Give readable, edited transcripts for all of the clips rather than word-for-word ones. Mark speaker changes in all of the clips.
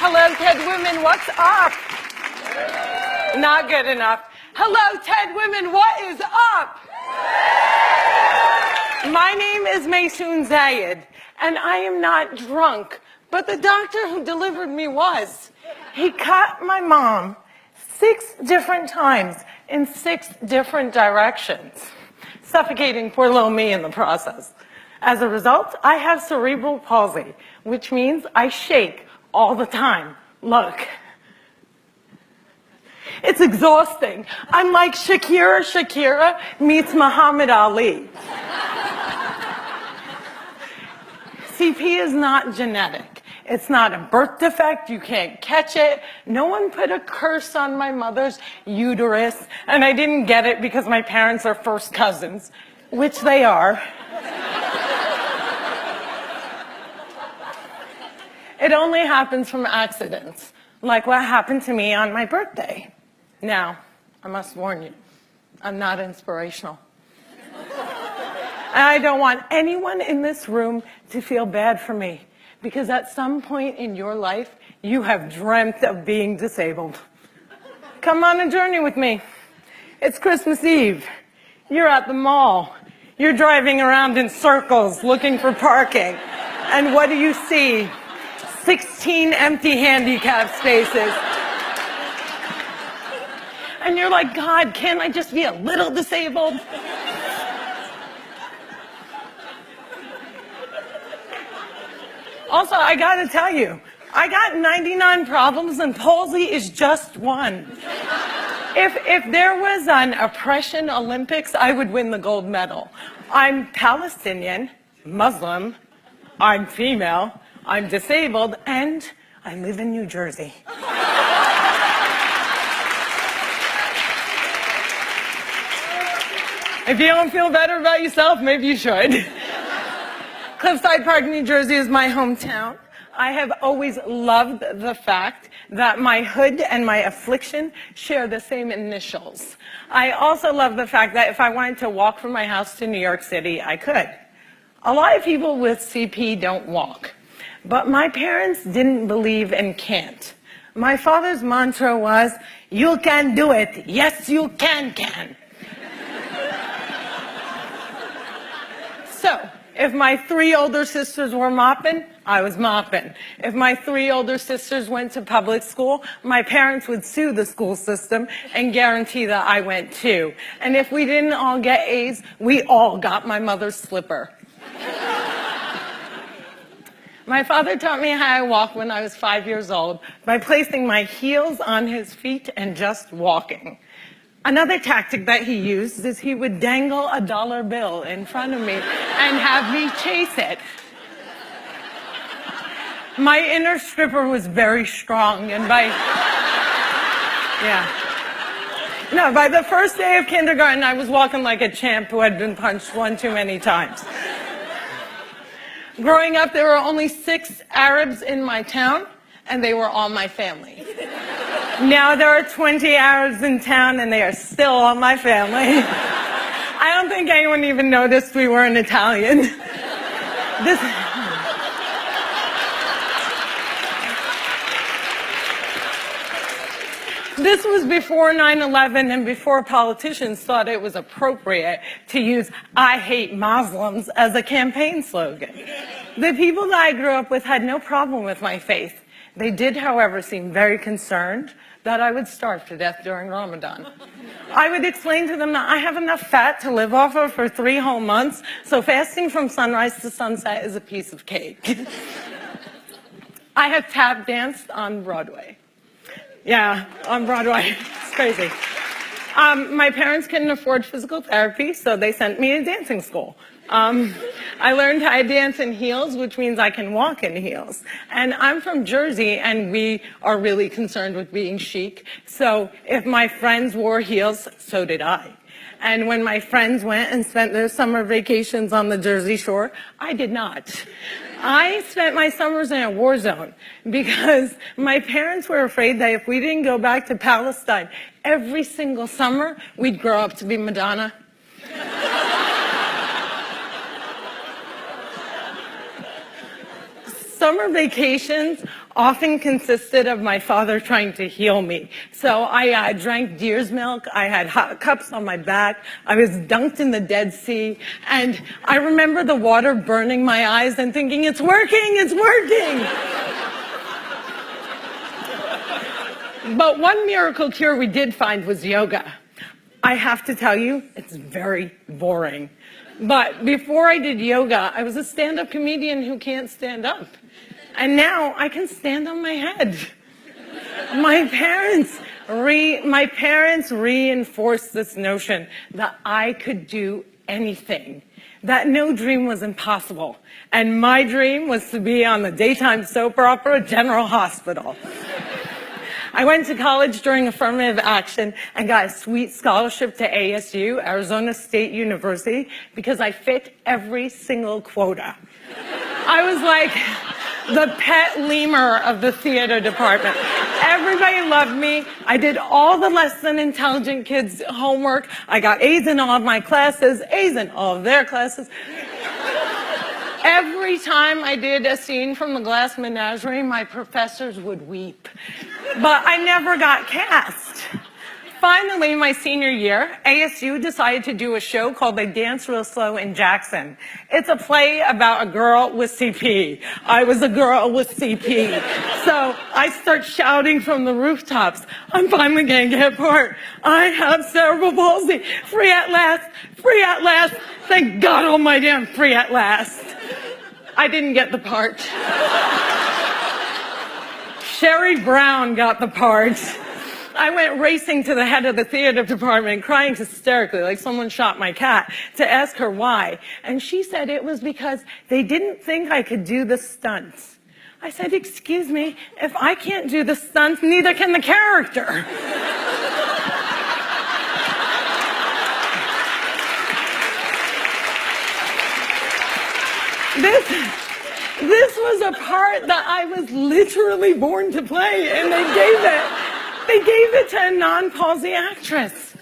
Speaker 1: Hello, TED Women, what's up? Not good enough. Hello, TED Women, what is up? My name is Maysoon Zayed, and I am not drunk, but the doctor who delivered me was. He cut my mom 6 different times in 6 different directions, suffocating poor little me in the process. As a result, I have cerebral palsy, which means I shake all the time. Look. It's exhausting. I'm like Shakira meets Muhammad Ali. CP is not genetic. It's not a birth defect. You can't catch it. No one put a curse on my mother's uterus, and I didn't get it because my parents are first cousins, which they are. It only happens from accidents, like what happened to me on my birthday. Now, I must warn you, I'm not inspirational. And I don't want anyone in this room to feel bad for me, because at some point in your life, you have dreamt of being disabled. Come on a journey with me. It's Christmas Eve. You're at the mall. You're driving around in circles looking for parking. And what do you see? 16 empty handicap spaces. And you're like, God, can't I just be a little disabled? Also, I gotta tell you, I got 99 problems and palsy is just one. If there was an oppression Olympics, I would win the gold medal. I'm Palestinian, Muslim, I'm female, I'm disabled, and I live in New Jersey. If you don't feel better about yourself, maybe you should. Cliffside Park, New Jersey is my hometown. I have always loved the fact that my hood and my affliction share the same initials. I also love the fact that if I wanted to walk from my house to New York City, I could. A lot of people with CP don't walk, but my parents didn't believe in can't. My father's mantra was, you can do it. Yes, you can. So, if my 3 older sisters were mopping, I was mopping. If my 3 older sisters went to public school, my parents would sue the school system and guarantee that I went too. And if we didn't all get A's, we all got my mother's slipper. My father taught me how to walk when I was 5 years old by placing my heels on his feet and just walking. Another tactic that he used is he would dangle a dollar bill in front of me and have me chase it. My inner stripper was very strong, and by the first day of kindergarten, I was walking like a champ who had been punched one too many times. Growing up, there were only 6 Arabs in my town, and they were all my family. Now there are 20 Arabs in town, and they are still all my family. I don't think anyone even noticed we weren't Italian. This was before 9/11 and before politicians thought it was appropriate to use "I hate Muslims" as a campaign slogan. The people that I grew up with had no problem with my faith. They did, however, seem very concerned that I would starve to death during Ramadan. I would explain to them that I have enough fat to live off of for 3 whole months, so fasting from sunrise to sunset is a piece of cake. I have tap danced on Broadway. Yeah, on Broadway. It's crazy. My parents couldn't afford physical therapy, so they sent me to dancing school. I learned how to dance in heels, which means I can walk in heels. And I'm from Jersey, and we are really concerned with being chic. So if my friends wore heels, so did I. And when my friends went and spent their summer vacations on the Jersey Shore, I did not. I spent my summers in a war zone because my parents were afraid that if we didn't go back to Palestine every single summer, we'd grow up to be Madonna. Summer vacations often consisted of my father trying to heal me. So I drank deer's milk, I had hot cups on my back, I was dunked in the Dead Sea, and I remember the water burning my eyes and thinking, it's working, it's working! But one miracle cure we did find was yoga. I have to tell you, it's very boring. But before I did yoga, I was a stand-up comedian who can't stand up. And now I can stand on my head. My parents reinforced this notion that I could do anything, that no dream was impossible. And my dream was to be on the daytime soap opera General Hospital. I went to college during affirmative action and got a sweet scholarship to ASU, Arizona State University, because I fit every single quota. I was like the pet lemur of the theater department. Everybody loved me. I did all the less than intelligent kids' homework. I got A's in all of my classes, A's in all of their classes. Every time I did a scene from The Glass Menagerie, my professors would weep. But I never got cast. Finally, my senior year, ASU decided to do a show called They Dance Real Slow in Jackson. It's a play about a girl with CP. I was a girl with CP. So I start shouting from the rooftops, I'm finally going to get part. I have cerebral palsy. Free at last. Free at last. Thank God almighty I'm free at last. I didn't get the part. Sherry Brown got the part. I went racing to the head of the theater department, crying hysterically like someone shot my cat, to ask her why. And she said it was because they didn't think I could do the stunts. I said, excuse me, if I can't do the stunts, neither can the character. This was a part that I was literally born to play, and they gave it to a non-palsy actress.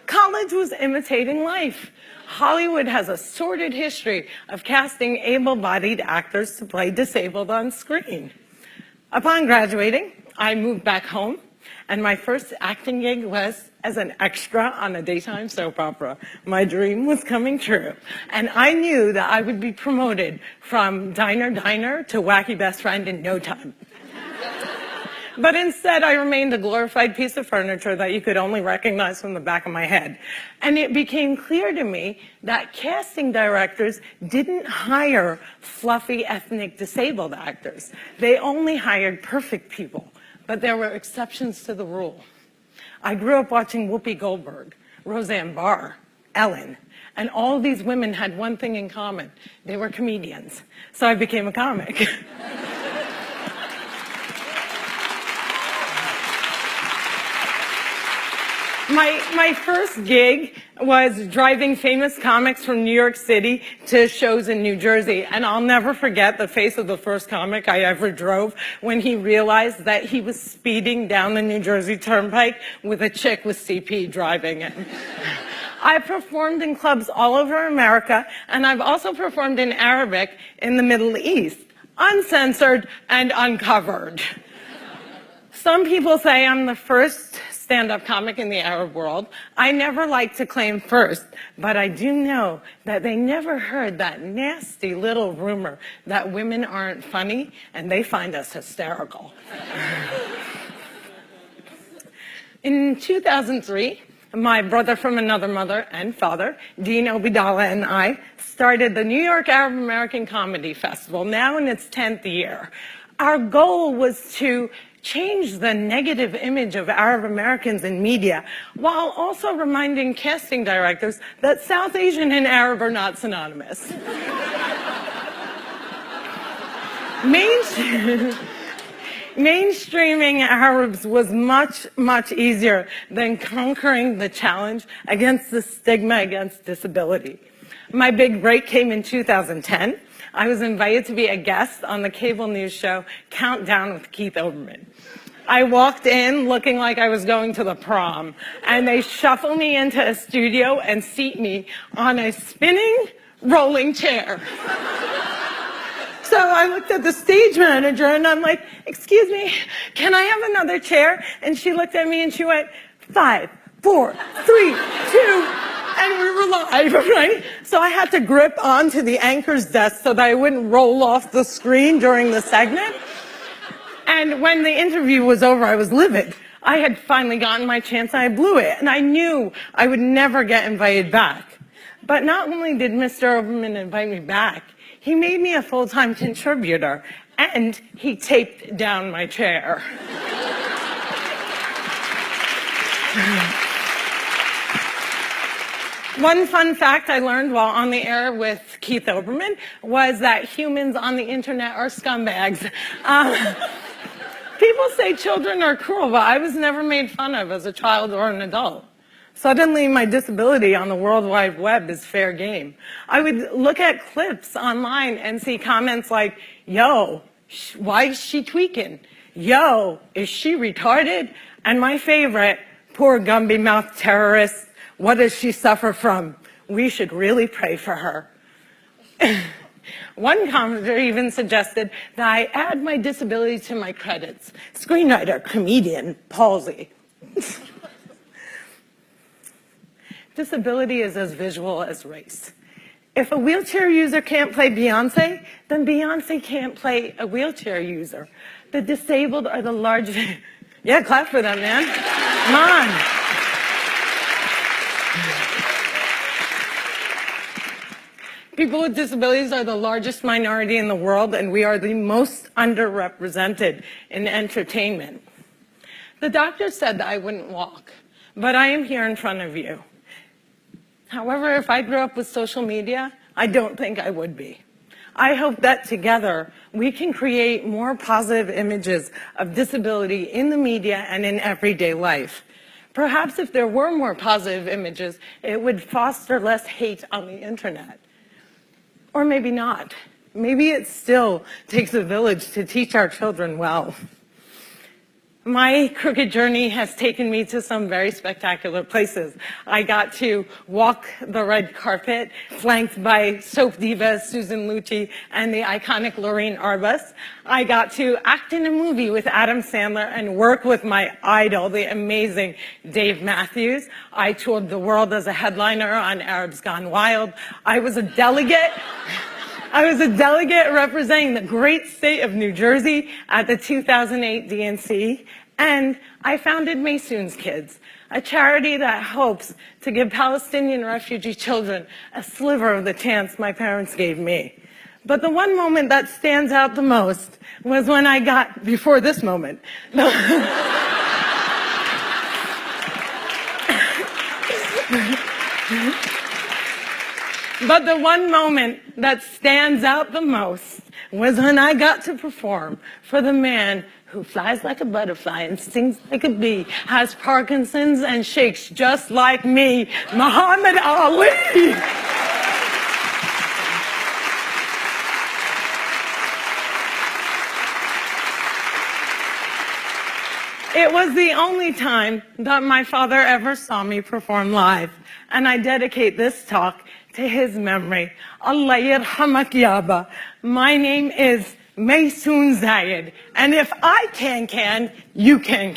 Speaker 1: College was imitating life. Hollywood has a sordid history of casting able-bodied actors to play disabled on screen. Upon graduating, I moved back home, and my first acting gig was as an extra on a daytime soap opera. My dream was coming true, and I knew that I would be promoted from diner to wacky best friend in no time. But instead, I remained a glorified piece of furniture that you could only recognize from the back of my head. And it became clear to me that casting directors didn't hire fluffy ethnic disabled actors. They only hired perfect people, but there were exceptions to the rule. I grew up watching Whoopi Goldberg, Roseanne Barr, Ellen, and all of these women had one thing in common. They were comedians. So I became a comic. My first gig was driving famous comics from New York City to shows in New Jersey. And I'll never forget the face of the first comic I ever drove when he realized that he was speeding down the New Jersey Turnpike with a chick with CP driving him. I performed in clubs all over America, and I've also performed in Arabic in the Middle East, uncensored and uncovered. Some people say I'm the first stand-up comic in the Arab world. I never like to claim first, but I do know that they never heard that nasty little rumor that women aren't funny and they find us hysterical. In 2003, my brother from another mother and father, Dean Obidallah, and I started the New York Arab American Comedy Festival, now in its 10th year. Our goal was to change the negative image of Arab Americans in media, while also reminding casting directors that South Asian and Arab are not synonymous. Mainstreaming Arabs was much, much easier than conquering the challenge against the stigma against disability. My big break came in 2010. I was invited to be a guest on the cable news show Countdown with Keith Olbermann. I walked in looking like I was going to the prom, and they shuffle me into a studio and seat me on a spinning rolling chair. So I looked at the stage manager and I'm like, excuse me, can I have another chair? And she looked at me and she went, 5, 4, 3, 2, and we were live, right? So I had to grip onto the anchor's desk so that I wouldn't roll off the screen during the segment. And when the interview was over, I was livid. I had finally gotten my chance and I blew it. And I knew I would never get invited back. But not only did Mr. Oberman invite me back, he made me a full-time contributor and he taped down my chair. One fun fact I learned while on the air with Keith Oberman was that humans on the internet are scumbags. People say children are cruel, but I was never made fun of as a child or an adult. Suddenly, my disability on the World Wide Web is fair game. I would look at clips online and see comments like, yo, why is she tweaking? Yo, is she retarded? And my favorite, poor Gumby-mouthed terrorist, what does she suffer from? We should really pray for her. One commenter even suggested that I add my disability to my credits. Screenwriter, comedian, palsy. Disability is as visual as race. If a wheelchair user can't play Beyonce, then Beyonce can't play a wheelchair user. The disabled are the largest... Yeah, clap for them, man. Come on. People with disabilities are the largest minority in the world, and we are the most underrepresented in entertainment. The doctor said that I wouldn't walk, but I am here in front of you. However, if I grew up with social media, I don't think I would be. I hope that together we can create more positive images of disability in the media and in everyday life. Perhaps if there were more positive images, it would foster less hate on the internet. Or maybe not. Maybe it still takes a village to teach our children well. My crooked journey has taken me to some very spectacular places. I got to walk the red carpet, flanked by soap diva Susan Lucci and the iconic Lorraine Arbus. I got to act in a movie with Adam Sandler and work with my idol, the amazing Dave Matthews. I toured the world as a headliner on Arabs Gone Wild. I was a delegate representing the great state of New Jersey at the 2008 DNC, and I founded Maysoon's Kids, a charity that hopes to give Palestinian refugee children a sliver of the chance my parents gave me. But the one moment that stands out the most was when I got, before this moment, But the one moment that stands out the most was when I got to perform for the man who flies like a butterfly and stings like a bee, has Parkinson's and shakes just like me, Muhammad Ali. It was the only time that my father ever saw me perform live, and I dedicate this talk to his memory. Allah yarhamak yaba. My name is Maysoon Zayed, and if I can, you can.